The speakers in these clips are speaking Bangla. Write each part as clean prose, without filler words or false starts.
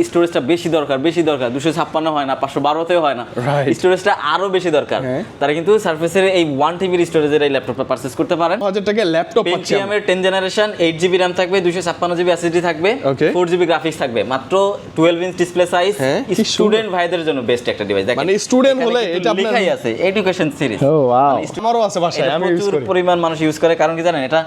স্টোরেজটা বেশি দরকার 256 হয় না, 512তেও হয় না, স্টোরেজটা আরো বেশি দরকার, তারা কিন্তু সারফেসের এই 1 টিবির স্টোরেজের এই ল্যাপটপটা পারচেজ করতে পারেন। 1000 টাকা ল্যাপটপ পাচ্ছেন। পেন্টিয়ামের 10 জেনারেশন 8GB RAM থাকবে, 256GB SSD থাকবে, 4GB গ্রাফিক্স থাকবে, মাত্র 12 ইঞ্চ ডিসপ্লে সাইজ। স্টুডেন্ট ভাইদের জন্য বেস্ট একটা ডিভাইস। দেখেন মানে স্টুডেন্ট হলে এটা আপনার লেখাই আছে এডুকেশন সিরিজ। ও ওয়াও, আমারও আছে বাসায়, আমি ইউজ করি। পরিমাণ মানুষ ইউজ করে, কারণ কি জানেন, এটা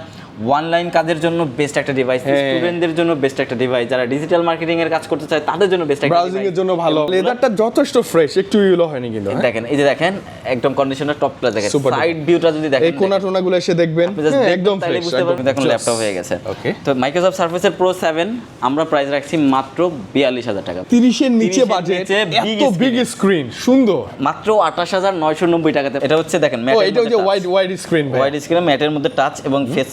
অনলাইন কাজের জন্য বেস্ট একটা ডিভাইস, স্টুডেন্টদের জন্য বেস্ট একটা ডিভাইস, যারা ডিজিটাল মার্কেটিং এর কাজ করতে চায় তাদের জন্য বেস্ট একটা ডিভাইস, ব্রাউজিং এর জন্য ভালো। লেদারটা যথেষ্ট ফ্রেশ, একটু ইউলো হয়নি কিন্তু। দেখেন এই যে দেখেন একদম কন্ডিশনার টপ ক্লাস। দেখেন সাইড ভিউটা যদি দেখেন, এই কোনা-টোনাগুলো এসে দেখবেন একদম ফ্রেশ, বুঝতে পারবেন এখন ল্যাপটপ হয়ে গেছে। ওকে, তো মাইক্রোসফট সারফেসের প্রো 7 আমরা প্রাইস রাখছি মাত্র 42000 টাকা। 30 এর নিচে বাজেট, এত বিগ স্ক্রিন, সুন্দর, মাত্র 28990 টাকাতে। এটা হচ্ছে দেখেন ম্যাট, এটা হচ্ছে ওয়াইড স্ক্রিন, ওয়াইড স্ক্রিন ম্যাটের মধ্যে টাচ এবং ফেস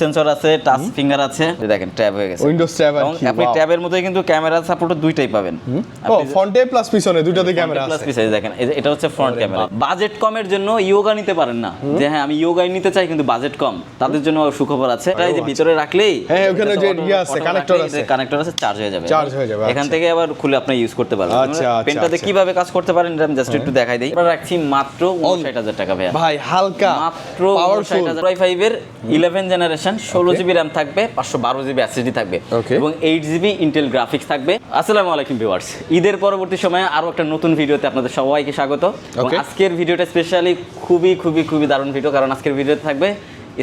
সেন্সর আছে, টাচ ফিঙ্গার আছে। দেখেন ট্যাব হয়ে গেছে, উইন্ডোজ ট্যাব। এবং আপনি ট্যাবের মধ্যে কিন্তু ক্যামেরা সাপোর্ট দুইটাই পাবেন। ও ফ্রন্টে প্লাস পিছনে দুইটাতে ক্যামেরা আছে। প্লাস পিছনে দেখেন এটা হচ্ছে ফ্রন্ট ক্যামেরা। বাজেট কমের জন্য ইয়োগা নিতে পারেন না, যে হ্যাঁ আমি ইয়োগাই নিতে চাই কিন্তু বাজেট কম, তাদের জন্য সুখবর আছে। এটা এই যে ভিতরে রাখলেই হ্যাঁ ওখানে যে আছে কানেক্টর আছে চার্জ হয়ে যাবে। এখান আচ্ছা। থেকে আবার খুলে আপনি ইউজ করতে পারবেন। পেনটাতে কিভাবে কাজ করতে পারেন আমি জাস্ট একটু দেখাই দেই। আমরা রাখছি মাত্র 59000 টাকা ভাই, হালকা মাত্র 59000। i5 এর 11 জেনারেশন 16GB RAM থাকবে, 512GB SSD থাকবে এবং 8GB ইন্টেল গ্রাফিক্স থাকবে। আসসালামু আলাইকুম ভিউয়ার্স, ঈদের পরবর্তী সময়ে আরো একটা নতুন ভিডিওতে আপনাদের সবাইকে স্বাগত। এবং আজকের ভিডিওটা স্পেশালি খুবই দারুণ ভিডিও, কারণ আজকের ভিডিওতে থাকবে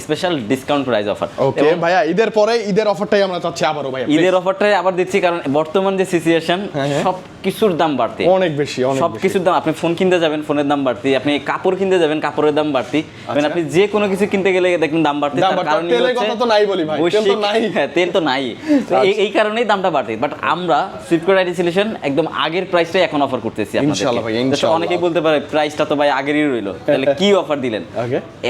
স্পেশাল ডিসকাউন্ট প্রাইস অফার। ওকে ভাইয়া, ঈদের পরে ঈদের অফারটাই আমরা চাচ্ছি আবারও ভাইয়া, ঈদের অফারটাই আবার দিচ্ছি, কারণ বর্তমান যে সিচুয়েশন সব কিছুর দাম বাড়তি, অনেক বেশি সব কিছুর দাম। আপনি ফোন কিনতে যাবেন, ফোনের দাম বাড়তি, আপনি কাপড় কিনতে যাবেন, কাপড়ের দাম বাড়তি, মানে আপনি যে কোনো কিছু কিনতে গেলে দেখবেন দাম বাড়তি। তার কারণ তেলের কথা তো নাই বলি ভাই, তেল তো নাই। হ্যাঁ, তেল তো নাই, তো এই কারণেই দামটা বাড়তি। বাট আমরা ফ্লিপকার্ট আইটি সলিউশন একদম আগের প্রাইসটাই এখন অফার করতেছি আপনাদেরকে। অনেকেই বলতে পারে প্রাইসটা তো ভাই আগেরই রইলো, তাহলে কি অফার দিলেন?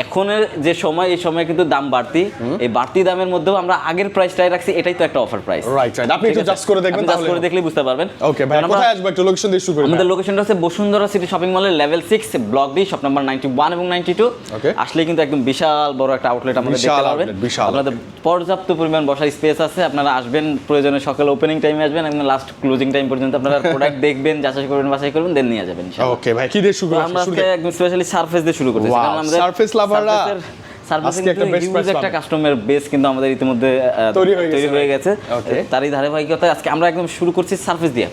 এখনের যে সময়, এই সময় কিন্তু দাম বাড়তি, এই বাড়তি দামের মধ্যেও আমরা আগের প্রাইসটাই রাখছি, এটাই তো একটা অফার প্রাইস। রাইট, আপনি একটু জাস্ট করে দেখবেন, জাস্ট করে দেখলেই বুঝতে পারবেন। ওকে ভাই, কোথায় আসবে একটু লোকেশন দিয়ে শুরু করি। আমাদের লোকেশনটা হচ্ছে বসুন্ধরা সিটি শপিং মলের level 6 block D, shop number 91 এবং 92। আসলে কিন্তু একদম বিশাল বড় একটা আউটলেট আমাদের দেখতে পারবেন। আপনাদের পর্যাপ্ত পরিমাণ বসার স্পেস আছে, আপনারা আসবেন, প্রয়োজনে সকালে ওপেনিং টাইমে আসবেন এবং লাস্ট ক্লোজিং টাইম পর্যন্ত আপনারা প্রোডাক্ট দেখবেন, যাচাই করবেন, বাছাই করবেন, দেন নিয়ে যাবেন ইনশাআল্লাহ। ওকে ভাই, কি দিয়ে শুরু করব? আমরা আজকে একদম স্পেশালি সারফেস দিয়ে শুরু করতেছি, কারণ আমাদের সারফেস লাভাররা একটা কাস্টমার বেস কিন্তু আমাদের ইতিমধ্যে তৈরি হয়ে গেছে। তারই ধারাবাহিকতায় আজকে আমরা একদম শুরু করছি সারফেস দিয়ে।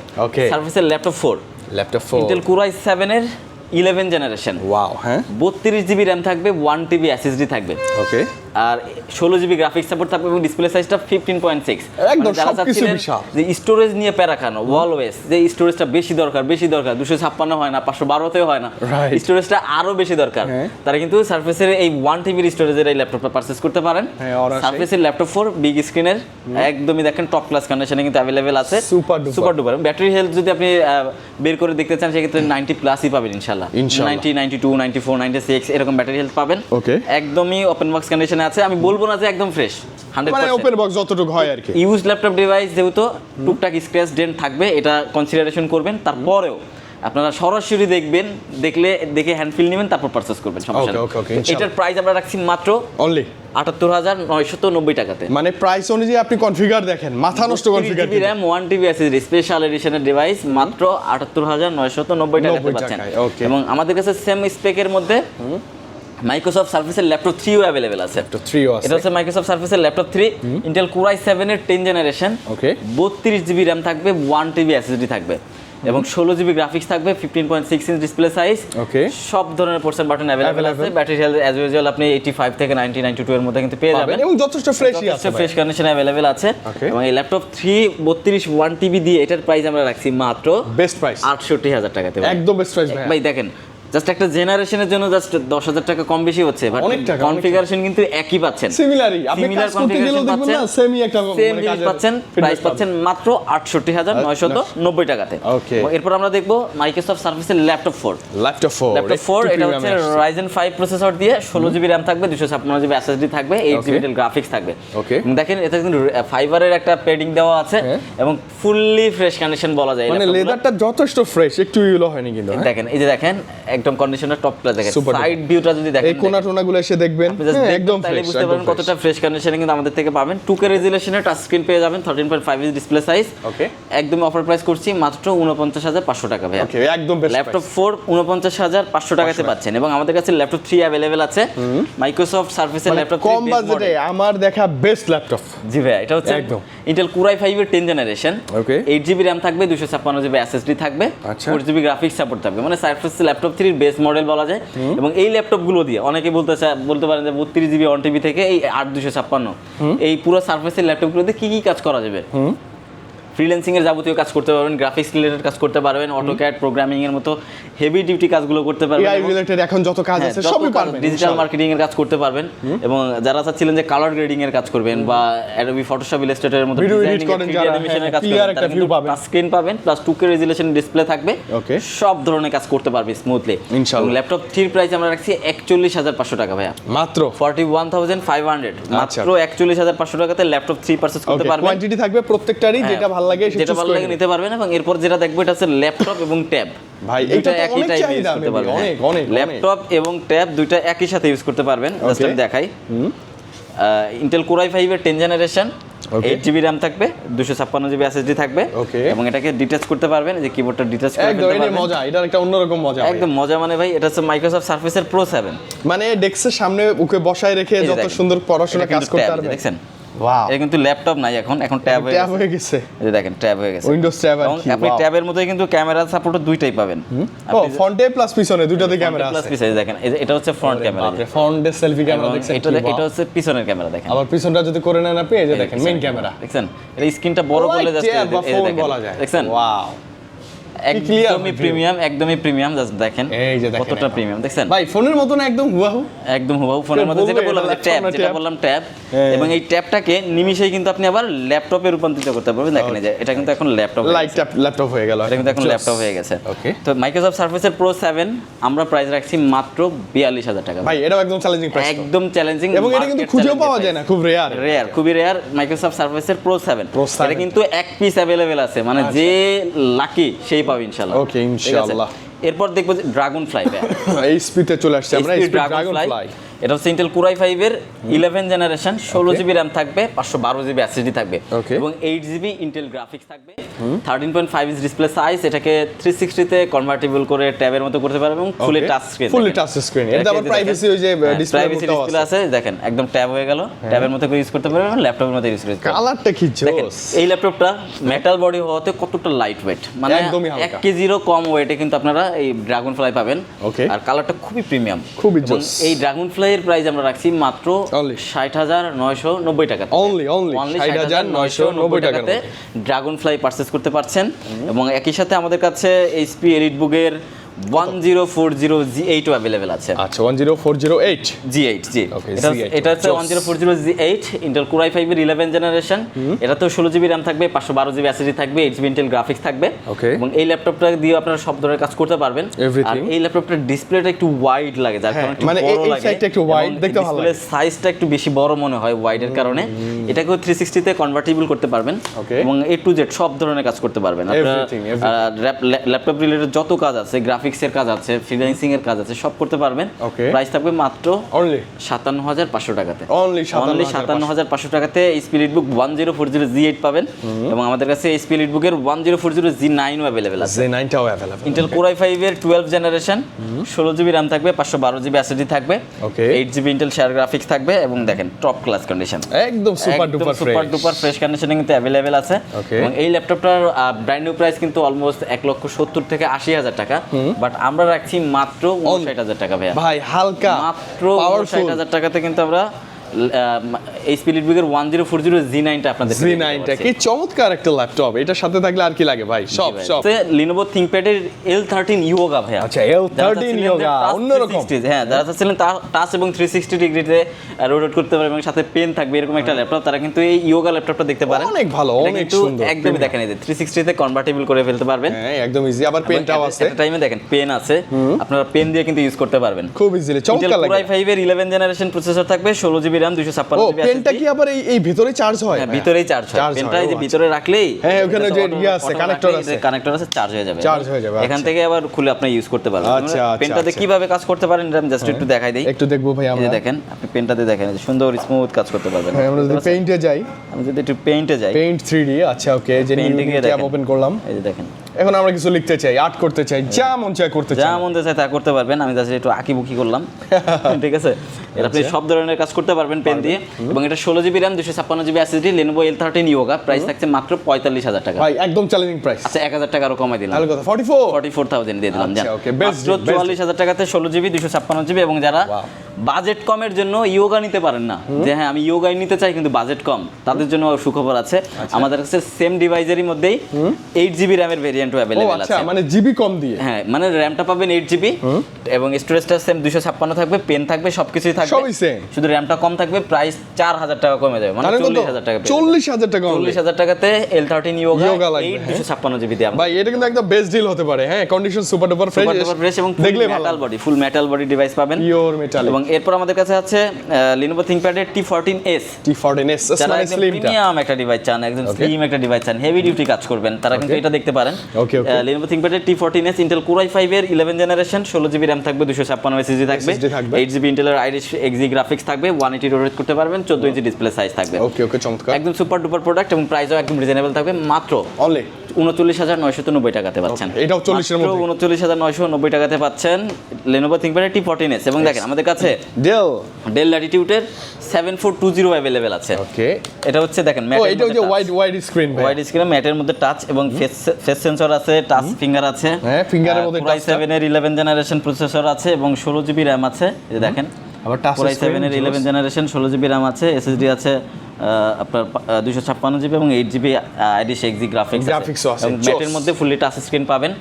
সারফেসের ল্যাপটপ 4 ইন্টেল Core i7 এর 11 জেনারেশন। ওয়াও, হ্যাঁ 32GB RAM থাকবে, 1TB SSD থাকবে, ওকে, আর 16GB গ্রাফিক্স সাপোর্ট থাকবে এবং ডিসপ্লে সাইজটা 15.6। একদম সবকিছু বিশাল। যে স্টোরেজ নিয়ে প্যারা খানো অলওয়েজ, যে স্টোরেজটা বেশি দরকার 256 হয় না, 512তেও হয় না, স্টোরেজটা আরো বেশি দরকার, তারা কিন্তু সারফেসের এই 1TB স্টোরেজের এই ল্যাপটপটা পারচেজ করতে পারেন। সারফেসের ল্যাপটপ 4 বিগ স্ক্রিনের, একদমই দেখেন টপ ক্লাস কন্ডিশনে কিন্তু अवेलेबल আছে, সুপার ডুপার। ব্যাটারি হেলথ যদি আপনি বের করে দেখতে চান, সেক্ষেত্রে 90 প্লাসই পাবেন ইনশাআল্লাহ। 90, 92, 94, 96 এরকম ব্যাটারি হেলথ পাবেন। একদমই ওপেন বক্স কন্ডিশনে আছে, আমি বলবো না যে একদম ফ্রেশ, 100% মানে ওপেন বক্স যতটুকু হয় আর কি। ইউজ ল্যাপটপ ডিভাইস যেহেতু টুকটাক স্ক্র্যাচ ডেন্ট থাকবে, এটা কনসিডারেশন করবেন। তারপরেও আপনারা সরাসরি দেখে হ্যান্ড ফিল নেবেন, তারপর পারচেজ করবেন, সমস্যা নেই। এটার প্রাইস আমরা রাখছি মাত্র অনলি 78990 টাকাতে। মানে প্রাইস অনুযায়ী আপনি কনফিগার দেখেন, মাথা নষ্ট configure. RAM 1TB SSD special এডিশনের ডিভাইস মাত্র 78990 টাকাতে পাচ্ছেন। এবং আমাদের কাছে সেম স্পেকের মধ্যে মাইক্রোসফট সারফেসের ল্যাপটপ 3 अवेलेबल আছে। এটা হচ্ছে মাইক্রোসফট সারফেসের ল্যাপটপ 3 ইন্টেল Core i7 এর 10 জেনারেশন, 32GB RAM থাকবে, 1TB SSD থাকবে এবং 16GB গ্রাফিক্স থাকবে, 15.6 ইঞ্চ ডিসপ্লে সাইজ, সব ধরনের পোর্টস বাটন अवेलेबल আছে। ব্যাটারি হেলথ অ্যাজ ইউজুয়াল আপনি 85 থেকে 90, 92 এর মধ্যে কিন্তু পেয়ে যাবেন এবং যথেষ্ট ফ্রেশই আছে, ফ্রেশ কন্ডিশনে अवेलेबल আছে। এবং এই ল্যাপটপ 3 32 1TB দিয়ে এটার প্রাইস আমরা রাখছি মাত্র বেস্ট প্রাইস 68000 টাকাতে। একদম বেস্ট প্রাইস ভাই দেখেন, জাস্ট একটা জেনারেশনের জন্য জাস্ট 10000 টাকা কম বেশি হচ্ছে, বাট কনফিগারেশন কিন্তু একই পাচ্ছেন, সিমিলারই। আপনি কাজ করতে গেলেও দেখবেন না সেমই একটা সেম জিনিস পাচ্ছেন, প্রাইস পাচ্ছেন মাত্র 68990 টাকাতে। ওকে, এরপর আমরা দেখব মাইক্রোসফট সারফেসের ল্যাপটপ 4 এটা হচ্ছে Ryzen 5 প্রসেসর দিয়ে 16GB RAM থাকবে, 256GB SSD থাকবে, 8GB ইন্টেল গ্রাফিক্স থাকবে। ওকে, দেখেন এটা কিন্তু ফাইবারের একটা প্যাডিং দেওয়া আছে এবং ফুললি ফ্রেশ কন্ডিশন বলা যায়। মানে লেদারটা যথেষ্ট ফ্রেশ, একটু ইউলো হয়নি কিন্তু। দেখেন এই যে দেখেন একদম কন্ডিশনার টপ ক্লাস দেখেন, Super সাইড ভিউটা যদি দেখেন, এই কোনা টোনাগুলো এসে দেখবেন, একদম তাহলে ফ্রেশ, বুঝতে পারবেন কতটা ফ্রেশ কন্ডিশনে কিন্তু আমাদের থেকে পাবেন। 2K রেজুলেশনের টাচ স্ক্রিন পেয়ে যাবেন, 13.5 ইঞ্চ ডিসপ্লে সাইজ। ওকে, একদম অফার প্রাইস করছি মাত্র 49,500 টাকা ভাই। ওকে, একদম বেস্ট। ল্যাপটপ 4 49,500 টাকাতে পাচ্ছেন এবং আমাদের কাছে ল্যাপটপ 3 अवेलेबल আছে। মাইক্রোসফট সারফেসের ল্যাপটপ কম বাজেটে আমার দেখা বেস্ট ল্যাপটপ। জি ভাই, এটা হচ্ছে একদম Intel Core i5 এর 10 জেনারেশন। ওকে, 8GB RAM থাকবে, 256GB SSD থাকবে, আচ্ছা। 4GB গ্রাফিক্স সাপোর্ট থাকবে, মানে সারফেস ল্যাপটপ 3 এর বেস মডেল বলা যায়। এবং এই ল্যাপটপগুলো দিয়ে অনেকে বলতে পারেন যে 32GB 1TB থেকে এই 8256 এই পুরো সারফেসের ল্যাপটপগুলোতে কি কি কাজ করা যাবে। ফ্রিল্যান্সিং এর যাবতীয় কাজ করতে পারবেন, গ্রাফিক্স রিলেটেড কাজ করতে পারবেন, অটোক্যাড প্রোগ্রামিং এর মতো হেভি ডিউটি কাজগুলো করতে পারবেন, এআই রিলেটেড এখন যত কাজ আছে সবই পারবেন, ডিজিটাল মার্কেটিং এর কাজ করতে পারবেন। এবং যারা চাচ্ছিলেন যে কালার গ্রেডিং এর কাজ করবেন বা অ্যাডোবি ফটোশপ ইলাস্ট্রেটর এর মতো ভিডিও এডিট ডিজাইনিং করেন যারা, অ্যানিমেশনের কাজ ক্লিয়ার করবেন, একটা ভিউ পাবেন, টাচ স্ক্রিন পাবেন, প্লাস 2K রেজুলেশন ডিসপ্লে থাকবে। ওকে, সব ধরনের কাজ করতে পারবে স্মুথলি ইনশাআল্লাহ। ল্যাপটপ 3 প্রাইস আমরা রাখছি 41,500 টাকা ভাইয়া, মাত্র 41,500, মাত্র 41,500 টাকাতে ল্যাপটপ 3 পারচেজ করতে পারবেন। কোয়ান্টিটি থাকবে প্রত্যেকটারই, যেটা ভালো লাগে যেটা ভালো লাগে নিতে পারবেন। এবং এরপর যেটা দেখবো এটা হচ্ছে ল্যাপটপ এবং ট্যাব। ভাই এটা তো অনেক চাহিদা, অনেক অনেক ল্যাপটপ এবং ট্যাব দুইটা একই সাথে ইউজ করতে পারবেন। জাস্ট আমি দেখাই, Intel Core i5 এর 10 জেনারেশন, 8GB RAM থাকবে, 256GB SSD থাকবে এবং এটাকে ডিটাচ করতে পারবেন, যে কিবোর্ডটা ডিটাচ করে ফেলতে পারবেন। একদম মজা, এটার একটা অন্যরকম মজা, একদম মজা। মানে ভাই এটা হচ্ছে মাইক্রোসফট সারফেসের Pro 7, মানে ডেস্কের সামনে ওকে বসায় রেখে যত সুন্দর পড়াশোনা কাজ করতে পারবে। দেখছেন, ওয়াও, এটা কিন্তু ল্যাপটপ নাই, এখন ট্যাব হয়ে গেছে। এই দেখেন ট্যাব হয়ে গেছে, উইন্ডোজ ট্যাব। আর কি আপনি ট্যাবের মধ্যে কিন্তু ক্যামেরা সাপোর্ট দুইটাই পাবেন। ও ফ্রন্টে প্লাস পিছনে দুইটাতে ক্যামেরা আছে। প্লাস পিছনে দেখেন, এটা হচ্ছে ফ্রন্ট ক্যামেরা, ফ্রন্টে সেলফি ক্যামেরা দেখছেন, এটা হচ্ছে পিছনের ক্যামেরা দেখেন। আবার পিছনটা যদি করে নেন আপনি, এই যে দেখেন মেইন ক্যামেরা দেখছেন, এটা স্ক্রিনটা বড় করলে জাস্ট এই দেখেন, দেখছেন ওয়াও, একদমই প্রিমিয়াম, একদমই প্রিমিয়াম। জাস্ট দেখেন এই যে দেখেন কতটা প্রিমিয়াম, দেখছেন ভাই ফোনের মতো না, একদম হুবাহু, একদম হুবাহু ফোনের মধ্যে। যেটা বললাম ট্যাব, যেটা বললাম ট্যাব, এবং এই ট্যাবটাকে নিমিশেই কিন্তু আপনি আবার ল্যাপটপে রূপান্তরিত করতে পারবেন। দেখেন এই যে এটা কিন্তু এখন ল্যাপটপ, লাইট ল্যাপটপ হয়ে গেল, এটা কিন্তু এখন ল্যাপটপ হয়ে গেছে। ওকে, তো মাইক্রোসফট সারফেসের Pro 7 আমরা প্রাইস রাখছি মাত্র 42,000 টাকা। ভাই এটাও একদম চ্যালেঞ্জিং প্রাইস, একদম চ্যালেঞ্জিং, এবং এটা কিন্তু খুঁজেও পাওয়া যায় না, খুব রেয়ার, খুবই রেয়ার। মাইক্রোসফট সারফেসের Pro 7 এটা কিন্তু এক পিস अवेलेबल আছে, মানে যে লাকি সেই পাবে ইনশাআল্লাহ। ওকে ইনশাআল্লাহ। এরপর দেখবো ড্রাগন ফ্লাই, এই স্পিডে চলে আসছে আমরা, ড্রাগন ফ্লাই। এটা হচ্ছে Intel Core i5 এর 11 জেনারেশন, 16GB RAM থাকবে, 512GB SSD থাকবে এবং 8GB ইন্টেল গ্রাফিক্স থাকবে, 13.5 ইঞ্চ ডিসপ্লে সাইজ। এটাকে 360 তে কনভার্টেবল করে ট্যাবের মতো করতে পারবেন, fully touch screen, fully touch screen. এটা আবার প্রাইভেসি, ওই যে ডিসপ্লে আছে, দেখেন একদম ট্যাব হয়ে গেল, ট্যাবের মতো করে ইউজ করতে পারবেন, ল্যাপটপের মতো ইউজ করতে পারবেন। কালারটা কি জোস! এই ল্যাপটপটা মেটাল বডি হওয়াতে কতটা লাইট ওয়েট, মানে 1 কেজিরও কম ওয়েটে কিন্তু আপনারা এই ড্রাগন ফ্লাই পাবেন। আর কালারটা খুবই প্রিমিয়াম, খুবই জোস। এই ড্রাগন ফ্লাই এর প্রাইস আমরা রাখছি মাত্র 60,990 টাকা, অনলি 60,990 টাকাতে ড্রাগন ফ্লাই পারচেজ করতে পারছেন। এবং একই সাথে আমাদের কাছে HP EliteBook এর 1040 G8 अवेलेबल আছে। আচ্ছা 1040 G8 জি, এটা হচ্ছে 1040 G8 Intel Core i5 এর 11 জেনারেশন। এটাতেও 16GB RAM থাকবে, 512GB SSD থাকবে, 8GB ইন্টেল গ্রাফিক্স থাকবে এবং এই ল্যাপটপটা দিয়ে আপনারা সব ধরনের কাজ করতে পারবেন। আর এই ল্যাপটপটার ডিসপ্লেটা একটু ওয়াইড লাগে, যার কারণে একটু বড় লাগে, সাইডটা একটু ওয়াইড দেখতে ভালো লাগে, ডিসপ্লের সাইজটা একটু বেশি বড় মনে হয় ওয়াইডের কারণে। এটাকেও 360 তে কনভার্টেবল করতে পারবেন এবং A to Z সব ধরনের কাজ করতে পারবেন। আপনারা ল্যাপটপ রিলেটেড যত কাজ আছে, গ্রাফিক্সের কাজ আছে, ফ্রিল্যান্সিং এর কাজ আছে, সব করতে পারবেন। প্রাইস থাকবে মাত্র অনলি 57,500 টাকাতে, অনলি 57,500 টাকাতে HP EliteBook 1040 G8 পাবেন এবং আমাদের কাছে HP EliteBook এর 1040 G9 ও अवेलेबल আছে। G9 টাও अवेलेबल। Intel Core i5 এর 12 জেনারেশন, 16GB RAM থাকবে, 512GB SSD থাকবে, 8GB ইন্টেল শেয়ার গ্রাফিক্স থাকবে এবং দেখেন টপ ক্লাস কন্ডিশন, একদম সুপার ডুপার ফ্রেশ কন্ডিশনে কিন্তু अवेलेबल আছে। এবং এই ল্যাপটপটার ব্র্যান্ড নিউ প্রাইস কিন্তু অলমোস্ট 1,70,000 থেকে 80,000 টাকা, বাট আমরা রাখছি মাত্র 59,000 টাকা ভাই হালকা, মাত্র 59,000 টাকাতে কিন্তু আমরা HP EliteBook এর 1040 G9 টা আপনাদের G9 টা কি চমৎকার একটা ল্যাপটপ, এটার সাথে থাকলে আর কি লাগে ভাই, সব Lenovo ThinkPad এর L13 Yoga ভাই। আচ্ছা L13 Yoga অন্যরকম, হ্যাঁ যারা চাচ্ছিলেন টাচ এবং 360 ডিগ্রিতে রোটেট করতে পারবে এবং সাথে পেন থাকবে এরকম একটা ল্যাপটপ, তারা কিন্তু এই Yoga ল্যাপটপটা দেখতে পারেন, অনেক ভালো, অনেক সুন্দর, একদমই দেখেন এই যে 360 তে কনভার্টেবল করে ফেলতে পারবেন, হ্যাঁ একদম ইজি। আবার পেনটাও আছে, একটা টাইমে দেখেন পেন আছে, আপনারা পেন দিয়ে কিন্তু ইউজ করতে পারবেন খুব ইজিলি, চমৎকার লাগে। Intel Core i5 এর 11 জেনারেশন প্রসেসর থাকবে, 16GB RAM 256 ও জিবি পেনটা কি আবার এই ভিতরে চার্জ হয়? হ্যাঁ ভিতরেই চার্জ হয়, পেনটা এই যে ভিতরে রাখলেই হ্যাঁ ওখানে যে আছে কানেক্টর আছে চার্জ হয়ে যাবে, এখান আচ্ছা। থেকে আবার খুলে আপনি ইউজ করতে পারবেন। আচ্ছা, পেনটাতে কিভাবে কাজ করতে পারেন আমি জাস্ট একটু দেখাই দেই, একটু দেখবো ভাই আমরা। দেখেন আপনি পেনটাতে দেখেন সুন্দর স্মুথ কাজ করতে পারবেন। হ্যাঁ আমরা যদি পেইন্টে যাই, আমি যদি একটু পেইন্টে যাই, পেইন্ট 3D, আচ্ছা ওকে, যে নিউ ট্যাব ওপেন করলাম, এই যে দেখেন এখন আমরা কিছু লিখতে চাই, আর্ট করতে চাই, যা মন চায় করতে চাই, যা মন চায় তা করতে পারবেন। আমি জাস্ট একটু আঁকিবুকি করলাম, ঠিক আছে। এর আপনি সব ধরনের কাজ করতে পারবেন পেন দিয়ে, এবং এটা 16 GB RAM 256 GB SSD Lenovo L13 Yoga, price থাকছে মাত্র 45,000 টাকা। ভাই একদম চ্যালেঞ্জিং প্রাইস। আচ্ছা 1,000 টাকা আরো কমাই দিলাম, তাহলে কত 44,000 দিয়ে দিলাম। আচ্ছা ওকে, বেস্ট মাত্র 44,000 টাকাতে 16 জিবি 256 জিবি। এবং যারা বাজেট কমের জন্য ইয়োগা নিতে পারেন না, যে হ্যাঁ আমি ইয়োগাই নিতে চাই কিন্তু বাজেট কম, তাদের জন্য সুখবর আছে, আমাদের কাছে সেম ডিভাইসেরই মধ্যেই 8 জিবি RAM এর ভেরিয়েন্টও अवेलेबल আছে। আচ্ছা মানে জিবি কম দিয়ে, হ্যাঁ মানে র্যামটা পাবেন 8 জিবি এবং স্টোরেজটা সেম 256 থাকবে, পেন থাকবে, সবকিছুই থাকবে, সবই সেম, শুধু র্যামটা কম থাকবে। প্রাইস 4,000 টাকা কমে যাবে, মানে 40,000 টাকা। 40,000 টাকা, 40,000 টাকাতে L13 Yoga 8 256 জিবি দিয়ে। ভাই এটা কিন্তু একদম বেস্ট ডিল হতে পারে। হ্যাঁ কন্ডিশন সুপার ডুপার ফ্রেশ এবং দেখলে মেটাল বডি, ফুল মেটাল বডি ডিভাইস পাবেন, পিওর মেটাল। এবং এরপর আমাদের কাছে আছে Lenovo ThinkPad এর T14s। যারা প্রিমিয়াম একটা ডিভাইস চান, একদম স্লিম একটা ডিভাইস চান, হেভি ডিউটি কাজ করবেন, তারা কিন্তু এটা দেখতে পারেন। Lenovo ThinkPad এর T14s Intel Core i5 এর 11 জেনারেশন, 16 জিবি RAM থাকবে, 256 SSD থাকবে, 8 জিবি Intel এর Iris Xe গ্রাফিক্স থাকবে, 180 রোটেট করতে পারবেন, 14 ইঞ্চি ডিসপ্লে সাইজ থাকবে। ওকে চমৎকার, একদম সুপার ডুপার প্রোডাক্ট, এবং প্রাইসও একদম রিজনেবল থাকবে, মাত্র অনলি 39,990 টাকাতে পাচ্ছেন। এটাও 40 এর মধ্যে 39,990 টাকাতে পাচ্ছেন Lenovo ThinkPad এর T14s। এবং দেখেন আমাদের কাছে Dell Latitude এর 7420 अवेलेबल আছে। ওকে এটা হচ্ছে দেখেন ম্যাট, এটা যে ওয়াইড স্ক্রিন, ওয়াইড স্ক্রিন ম্যাটের মধ্যে টাচ এবং ফেস সেন্সর আছে, টাচ ফিঙ্গার আছে, হ্যাঁ ফিঙ্গারের মধ্যে টাচ, i7 এর 11 জেনারেশন প্রসেসর আছে এবং 16 জিবি RAM আছে। এই যে দেখেন আবার টাচ i7 এর 11 জেনারেশন, 16 জিবি RAM আছে, SSD আছে আপনার 256 জিবি এবং 8 জিবি Iris Xe গ্রাফিক্স আছে, এবং ম্যাটের মধ্যে ফুললি টাচ স্ক্রিন পাবেন।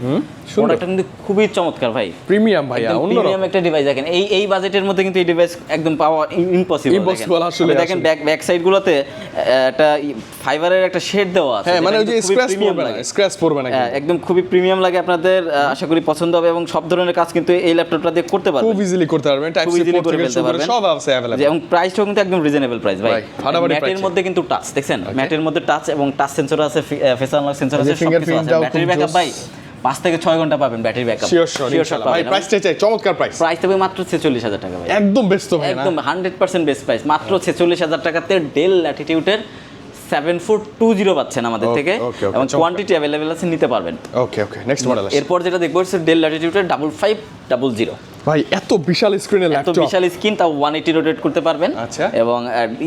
প্রোডাক্টটা কিন্তু খুবই চমৎকার ভাই, প্রিমিয়াম ভাইয়া, প্রিমিয়াম একটা ডিভাইস। দেখেন এই বাজেটের মধ্যে কিন্তু এই ডিভাইস একদম পাওয়া ইম্পসিবল আসলে। দেখেন ব্যাক সাইড গুলোতে একটা ফাইবারের একটা শেড দেওয়া আছে, হ্যাঁ মানে ওই যে স্ক্র্যাচ পড়বে না, একদম খুবই প্রিমিয়াম লাগে। আপনাদের আশা করি পছন্দ হবে, এবং সব ধরনের কাজ কিন্তু এই ল্যাপটপটা দিয়ে করতে পারবেন, খুব ইজিলি করতে পারবেন, টাইপ সি করে ফেলতে পারবেন, সব আছে अवेलेबल, এবং প্রাইসটাও কিন্তু একদম রিজনেবল প্রাইস ভাই। ম্যাটের মধ্যে কিন্তু টাচ দেখছেন, ম্যাটের মধ্যে টাচ এবং টাচ সেন্সর আছে, ফেস আনলক সেন্সর আছে, সবকিছু আছে। ব্যাটারি ব্যাকআপ ভাই 5 থেকে 6 ঘন্টা পাবেন ব্যাটারি ব্যাকআপ, শিওর ভাই। প্রাইসটা চাই চমৎকার প্রাইস থাকবে মাত্র 46,000 টাকা ভাই, একদম বেস্ট তো ভাই, একদম 100% বেস্ট প্রাইস, মাত্র 46,000 টাকাতে Dell Latitude এর 7420 পাচ্ছেন আমাদের থেকে, এবং কোয়ান্টিটি अवेलेबल আছে, নিতে পারবেন। ওকে নেক্সট মডেল আছে। এরপর যেটা দেখবো হচ্ছে Dell Latitude এর 5500। ভাই এত বিশাল স্ক্রিনের ল্যাপটপ, এত বিশাল স্ক্রিন, তাও 180 রোটেট করতে পারবেন। আচ্ছা, এবং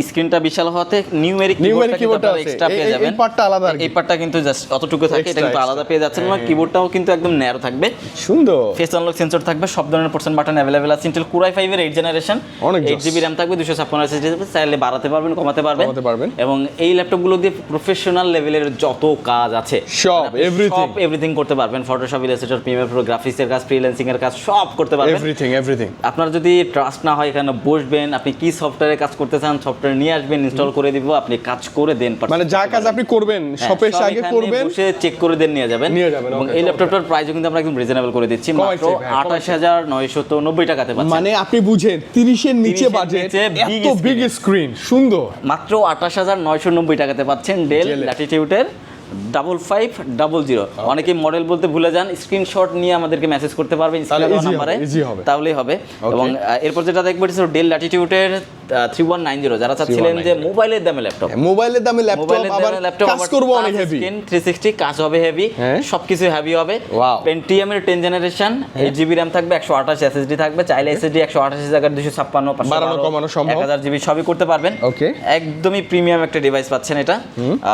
স্ক্রিনটা বিশাল হওয়াতে নিউমেরিক কিবোর্ডটা এক্সট্রা পেয়ে যাবেন। এই পার্টটা আলাদা, এই পার্টটা কিন্তু জাস্ট অতটুকু থাকে, এটা কিন্তু আলাদা পেয়ে যাচ্ছেন না। কিবোর্ডটাও কিন্তু একদম ন্যারো থাকবে, সুন্দর ফেস আনলক সেন্সর থাকবে, সব ধরনের পোর্শন বাটন अवेलेबल আছে। Intel Core i5 এর 8 জেনারেশন, 8 জিবি RAM থাকবে, 256 SSD থাকবে, চাইলে বাড়াতে পারবেন, কমাতে পারবেন। এবং এই ল্যাপটপগুলো দিয়ে প্রফেশনাল লেভেলের যত কাজ আছে সব এভরিথিং করতে পারবেন। ফটোশপ, ইলাস্ট্রেটর, প্রিমিয়ার প্রো, গ্রাফিক্সের কাজ, ফ্রিল্যান্সিং এর কাজ সব করতে পারবেন, এভরিথিং। আপনার যদি ট্রাস্ট না হয়, এখানে বসবেন, আপনি কি সফটওয়্যারে কাজ করতে চান, সফটওয়্যার নিয়ে আসবেন, ইনস্টল করে দিব, আপনি কাজ করে দেন, মানে যা কাজ আপনি করবেন শপে এসে আগে করবেন, বসে চেক করে দেন, নিয়ে যাবেন। এবং এই ল্যাপটপটার প্রাইসও কিন্তু আমরা একদম রিজনেবল করে দিচ্ছি, মাত্র 28,990 টাকাতে পাচ্ছেন। মানে আপনি বুঝেন 30 এর নিচে বাজেট, এত বিগ স্ক্রিন, সুন্দর, মাত্র 28,990 টাকাতে পাচ্ছেন Dell Latitude এর 5500। অনেকে মডেল বলতে ভুলে যান, স্ক্রিনশট নিয়ে আমাদেরকে মেসেজ করতে পারবেন স্ক্রিনে নম্বরে, তাহলেই হবে। এবং এরপর যেটা দেখবো এটা Dell Latitude এর 3190, যারা চাচ্ছিলেন যে মোবাইলের দামে ল্যাপটপ, ল্যাপটপ কাজ করব অনেক হেভি, 360 কাজ হবে হেভি, সবকিছু হেভি হবে। Pentium এর 10 জেনারেশন, 8 জিবি RAM থাকবে, 128 SSD থাকবে, চাইলে SSD 128 জায়গায় 256 বাড়ানো কমানো সম্ভব, 1000 জিবি সবই করতে পারবেন। একদমই প্রিমিয়াম একটা ডিভাইস পাচ্ছেন এটা।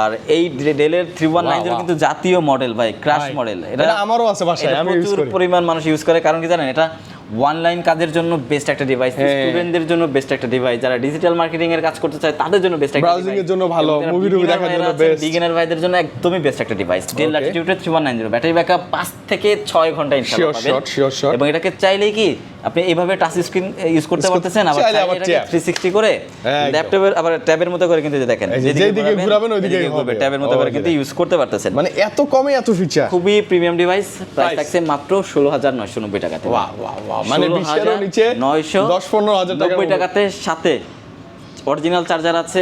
আর এই Dell এর 3190 কিন্তু জাতীয় মডেল ভাই, ক্র্যাশ মডেল। এটা আমারও আছে বাসায়, আমি ইউজ করি, প্রচুর পরিমাণ মানুষ ইউজ করে। কারণ কি জানেন, এটা অনলাইন কাজের জন্য বেস্ট একটা ডিভাইস, স্টুডেন্টদের জন্য বেস্ট একটা ডিভাইস, যারা ডিজিটাল মার্কেটিং এর কাজ করতে চায় তাদের জন্য বেস্ট একটা ডিভাইস, ব্রাউজিং এর জন্য ভালো, মুভি দেখার জন্য বেস্ট, বিগিনার ভাইদের জন্য একদমই বেস্ট একটা device Dell Latitude 3190। Battery backup 5 থেকে 6 ঘন্টা ইনশাআল্লাহ পাবেন। শিওর। এবং এটাকে চাইলেই কি আপনি এইভাবে টাচ স্ক্রিন ইউজ করতে পারতেছেন, আবার চাইলে 360 করে ল্যাপটপের আবার ট্যাবের মতো করে কিন্তু দেখেন, যেদিকে ঘোরাবেন ওইদিকে হবে, ট্যাবের মতো করে কিন্তু ইউজ করতে পারতেছেন। মানে এত কমে এত ফিচার, খুবই প্রিমিয়াম ডিভাইস। প্রাইস থাকছে মাত্র 16,990 টাকাতে। ওয়াও, মানে 20 এর নিচে 910-15,000 টাকাতে, সাথে অরিজিনাল চার্জার আছে,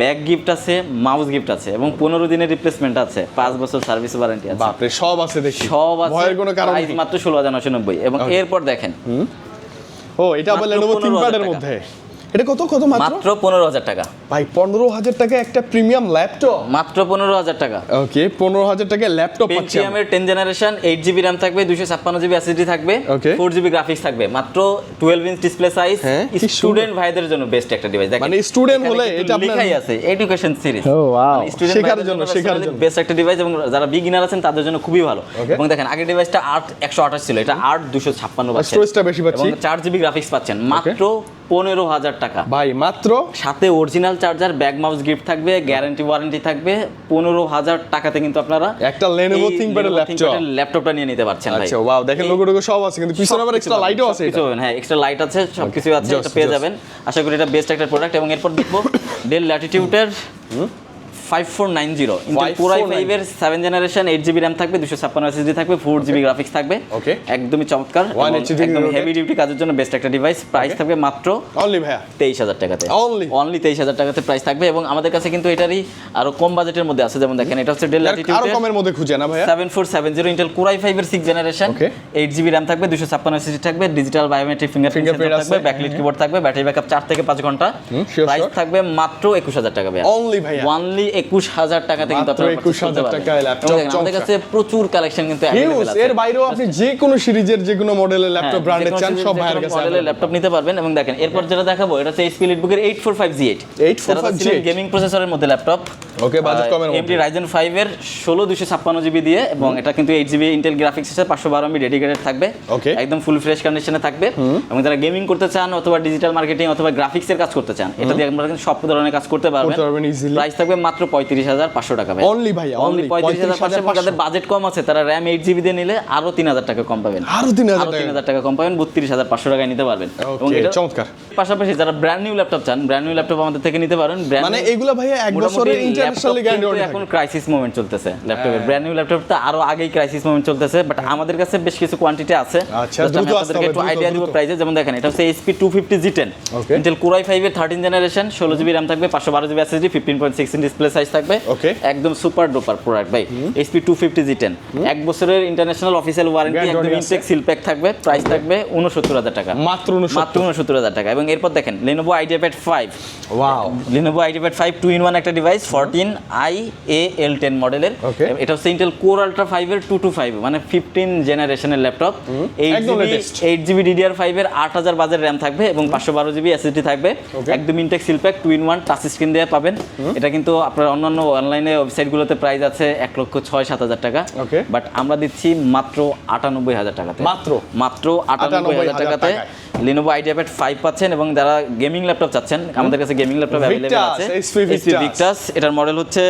ব্যাক গিফট আছে, মাউস গিফট আছে এবং 15 দিনের রিপ্লেসমেন্ট আছে, 5 বছর সার্ভিস ওয়ারেন্টি আছে। বাপরে, সব আছে দেখি, সব আছে, ভয়ের কোনো কারণ প্রাইস নেই। মাত্র 16,990। এবং এরপর দেখেন, ও এটা আবার মাত্র Lenovo 15,000 ThinkPad-এর টাকা। মধ্যে, এটা কত কত মাত্র? মাত্র 15,000 টাকা, ভাই 15,000 টাকা একটা প্রিমিয়াম ল্যাপটপ। মাত্র 15,000 টাকা। ওকে, 15,000 টাকায় ল্যাপটপ পাচ্ছি Pentium এর 10 জেনারেশন, 8GB RAM থাকবে, 256GB SSD থাকবে, Okay. 4GB গ্রাফিক্স থাকবে, মাত্র 12 ইঞ্চ ডিসপ্লে সাইজ। হ্যাঁ, কি স্টুডেন্ট ভাইদের জন্য বেস্ট একটা ডিভাইস। দেখেন, মানে student এখানে হলে কিন্তু এটা আপনার- লেখাই আছে education series. Oh, wow. Student শেখার ভাইদের জন্য, শেখার জন্য। বেস্ট একটা ডিভাইস এবং যারা বিগিনার আছেন তাদের জন্য খুবই ভালো। Okay. এবং দেখেন, আগের ডিভাইসটা 128 ছিল, এটা 256 পাচ্ছেন। স্টোরেজটা বেশি পাচ্ছি। এবং 4GB গ্রাফিক্স পাচ্ছেন মাত্র 15,000 টাকা। ভাই মাত্র সাথে original charger, back mouse gift থাকবে, গ্যারান্টি ওয়ারেন্টি থাকবে। 15,000 টাকাতে কিন্তু আপনারা একটা Lenovo ThinkPad-এর ল্যাপটপটা নিয়ে নিতে পারছেন ভাই। আচ্ছা, ওয়াও, দেখেন লোগো টোগো সব আছে, কিন্তু পিছনে আবার এক্সট্রা লাইটও আছে। কিছু পাবেন, হ্যাঁ, এক্সট্রা লাইট আছে, সবকিছু আছে, এটা পেয়ে যাবেন। আশা করি এটা বেস্ট একটা প্রোডাক্ট। এবং এরপর দেখবো ডেল ল্যাটিটিউডের 5490 Intel Core i5 এর 7 জেনারেশন, 8GB RAM থাকবে, 256 SSD থাকবে, 4GB গ্রাফিক্স থাকবে। ওকে, একদমই চমৎকার, একদম হেভি ডিউটি কাজের জন্য বেস্ট একটা ডিভাইস। প্রাইস থাকবে মাত্র অনলি ভাইয়া 23,000 টাকাতে। Only? অনলি 23,000 টাকাতে প্রাইস থাকবে। এবং আমাদের কাছে কিন্তু এটারই আরো কম বাজেটের মধ্যে আছে, যেমন দেখেন, এটা হচ্ছে ডেল আরো ল্যাটিটিউডের কমের মধ্যে খুঁজে না ভাইয়া? 7470 Intel Core i5 এর 6 জেনারেশন, Okay. 8GB RAM থাকবে, 256 SSD থাকবে, ডিজিটাল বায়োমেট্রিক ফিঙ্গারপ্রিন্ট Fingerprint থাকবে, আছে, ব্যাকলিট কিবোর্ড থাকবে, ব্যাটারি ব্যাকআপ 4 থেকে 5 ঘন্টা। sure, price sure. থাকবে মাত্র 21,000 টাকা ভাইয়া। অনলি ভাইয়া অনলি 21,000 টাকাতে কিন্তু মাত্র আপনারা purchase 21,000 করতে টাকায় পারবেন। laptop এবং দেখেন, আমাদের চমৎকার। কাছে প্রচুর কালেকশন কিন্তু হিউজ। অ্যাভেলেবল আছে। এর বাইরেও আপনি যে কোনো সিরিজের যে কোনো মডেলের ল্যাপটপ ব্র্যান্ডের চান, সব ভাইয়ের কাছে মডেলের ল্যাপটপ নিতে পারবেন। এবং দেখেন, এরপর যেটা দেখাবো, এটা হচ্ছে HP EliteBook এর 8450G8। 8450G8 গেমিং প্রসেসরের মধ্যে ল্যাপটপ। ওকে, বাজেট কমের AMD মধ্যে। Ryzen 5 এর 16 256GB দিয়ে, এবং এটা কিন্তু 8GB ইন্টেল গ্রাফিক্স আছে, 512MB ডেডিকেটেড থাকবে। Okay. একদম ফুল ফ্রেশ কন্ডিশনে থাকবে। এবং যারা গেমিং করতে চান অথবা ডিজিটাল মার্কেটিং অথবা গ্রাফিক্সের কাজ করতে চান, এটা দিয়ে আপনারা কিন্তু সব ধরনের কাজ করতে পারবেন। করতে পারবেন easily। প্রাইস থাকবে মাত্র 35,500 টাকা ভাই। অনলি ভাইয়া, অনলি অনলি 35,500। এবং যাদের বাজেট কম আছে, তারা RAM 8GB দিয়ে নিলে আরো 3,000 টাকা কম পাবেন। আরো 3,000 টাকা। 3,000 টাকা কম পাবেন, 32,500 টাকায় নিতে পারবেন। ওকে, এটা চমৎকার। পাশাপাশি যারা ব্র্যান্ড নিউ ল্যাপটপ চান, ব্র্যান্ড নিউ ল্যাপটপ আমাদের থেকে নিতে পারেন। মানে এগুলা ভাইয়া এক বছরের ইন্টারন্যাশনালি গ্যারান্টি ওয়ারেন্টি এখন ক্রাইসিস মোমেন্ট চলতেছে ল্যাপটপের। ব্র্যান্ড নিউ ল্যাপটপ তো আরো আগেই ক্রাইসিস মোমেন্ট চলতেছে, বাট আমাদের কাছে বেশ কিছু কোয়ান্টিটি আছে। আচ্ছা, Just আমি দ্রুত আসতে আপনাদেরকে হবে, একটু দ্রুত, আইডিয়া দিব দ্রুত। প্রাইসে। যেমন দেখেন, এটা হচ্ছে HP 250G10 Okay. Intel Core i5 এর 13 জেনারেশন, 16GB RAM থাকবে, 512GB SSD, 15.6 inch display size থাকবে। Okay. একদম সুপার ডুপার প্রোডাক্ট ভাই। HP 250G10 এক বছরের ইন্টারন্যাশনাল অফিসিয়াল ওয়ারেন্টি, Guarantee একদম আছে। ইনটেক সিল প্যাক থাকবে। প্রাইস থাকবে 69,000 টাকা, মাত্র 69। মাত্র 69,000 টাকা। এবং এরপর দেখেন, Lenovo IdeaPad 5। Wow, Lenovo IdeaPad 5 2-in-1 একটা ডিভাইস, 14iAL10 মডেলের। Okay. এটা হচ্ছে Intel Core Ultra 5 এর 225, মানে 15 জেনারেশনের ল্যাপটপ। একদম latest। 8GB DDR5 এর 8000 বাজের RAM থাকবে এবং 512GB SSD থাকবে। Okay. একদম intact seal pack 2-in-1 touch screen দিয়ে পাবেন। এটা কিন্তু আপনার অন্যান্য অনলাইনে ওয়েবসাইটগুলোতে প্রাইস আছে 1,06,000-7,000 টাকা, Okay. বাট আমরা দিচ্ছি মাত্র 98,000 টাকাতে। মাত্র? মাত্র 98,000 টাকাতে Lenovo IdeaPad 5 পাচ্ছেন। এবং যারা গেমিং ল্যাপটপ চাচ্ছেন, আমাদের কাছে গেমিং ল্যাপটপ অ্যাভেলেবল আছে। HP Victus। এটার মডেল হচ্ছে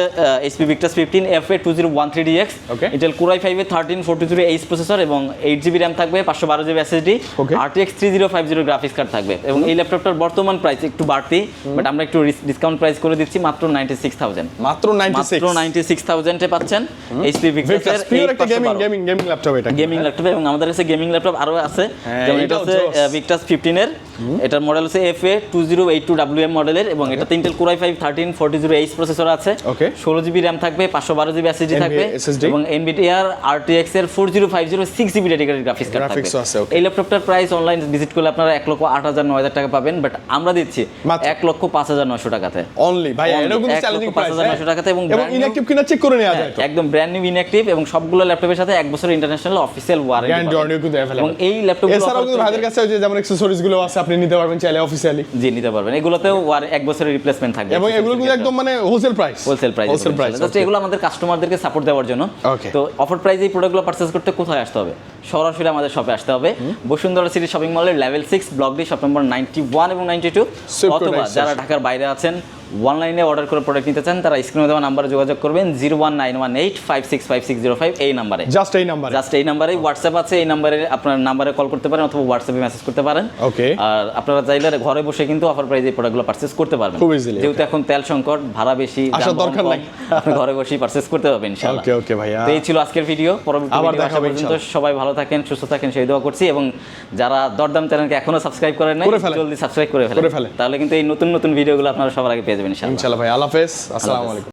HP Victus 15FA2013DX। Okay. Intel Core i5 এর 1342H প্রসেসর এবং 8GB RAM থাকবে, 512GB SSD, Okay. RTX 3050 graphics card থাকবে। এবং এই ল্যাপটপটার বর্তমান প্রাইস একটু বাড়তি, বাট আমরা একটু ডিসকাউন্ট প্রাইস করে দিচ্ছি মাত্র 96,000। মাত্র 96। মাত্র 96,000 এ পাচ্ছেন HP Victus Victus এর পিওর একটা 8512 গেমিং ল্যাপটপ এটা। Gaming laptop. এবং আমাদের কাছে গেমিং ল্যাপটপ আরো আছে, হ্যাঁ, যেমন এটা এটাও হচ্ছে জোস। Victus 15 এর, এটার মডেল হচ্ছে FA2082WM মডেলের। এবং এটাতে Intel Core i5 1340H processor আছে, Okay. 16GB RAM থাকবে, 512GB SSD থাকবে, SSD এবং NVIDIA RTX এর 4050 6GB ডেডিকেটেড গ্রাফিক্স কার্ড থাকবে। Graphics আছে, okay. এই ল্যাপটপটার প্রাইস অনলাইন ভিজিট করলে আপনারা 1,08,000-9,000 টাকা পাবেন, বাট আমরা দিচ্ছি মাত্র 1,05,900 টাকাতে। অনলি ভাই, Only এটা কিন্তু 1,05,900 চ্যালেঞ্জিং প্রাইস টাকাতে। এবং ইনঅ্যাক্টিভ কিনা চেক করে নেওয়া যায় তো। একদম ব্র্যান্ড নিউ ইনঅ্যাক্টিভ, এবং সবগুলো ল্যাপটপের সাথে 1 বছরের international official guarantee warranty. Warranty কিন্তু अवेलेबल। এবং এই ল্যাপটপগুলো এছাড়াও কিন্তু ভাইদের কাছে ওই যে যেমন অ্যাকসেসরিজ গুলো আছে, আপনি নিতে পারবেন চাইলে অফিশিয়ালি। জি, নিতে পারবেন। এগুলোতেও 1 বছরের রিপ্লেসমেন্ট থাকবে, এবং এগুলো কিন্তু একদম মানে wholesale price. Wholesale price. Wholesale price. Just এগুলো আমাদের কাস্টমারদেরকে সাপোর্ট দেওয়ার জন্য। Okay. তো অফার প্রাইসে এই প্রোডাক্টগুলো পারচেজ করতে কোথায় আসতে হবে? সরাসরি আমাদের শপে আসতে হবে, বসুন্ধরা সিটি শপিং মলের level 6 block D shop number 91 এবং 92। Swift অথবা Connect যারা ঢাকার বাইরে আছেন, অনলাইনে অর্ডার করে প্রোডাক্ট নিতে চান তারা স্ক্রিনে দেওয়া নাম্বারে যোগাযোগ করবেন 01918565605 এই নাম্বারে, জাস্ট এই নাম্বারে হোয়াটসঅ্যাপ আছে, এই নাম্বারে আপনার নাম্বারে কল করতে পারেন অথবা হোয়াটসঅ্যাপে মেসেজ করতে পারেন। ওকে, আর আপনারা চাইলে ঘরে বসে কিন্তু অফার প্রাইসে এই প্রোডাক্টগুলো পারচেজ করতে পারবেন খুব ইজিলি। যেহেতু এখন তেল সংকট, ভাড়া বেশি, আসার দরকার নাই, আপনি ঘরে বসেই পারচেজ করতে পারবেন ইনশাআল্লাহ। ওকে ওকে ভাইয়া, তো এই ছিল আজকের ভিডিও। পরবর্তী আবার ভিডিও দেখা হবে পর্যন্ত সবাই ভালো থাকেন, সুস্থ থাকেন সেই দোয়া করছি। এবং যারা দরদাম চ্যানেলকে এখনো সাবস্ক্রাইব করেন নাই জলদি সাবস্ক্রাইব করে ফেলেন, তাহলে কিন্তু এই নতুন নতুন ভিডিওগুলো আপনারা সবার আগে পেয়ে যাবেন ইনশাআল্লাহ। ইনশাআল্লাহ ভাই, আল্লাহ হাফেজ, আসসালামু আলাইকুম।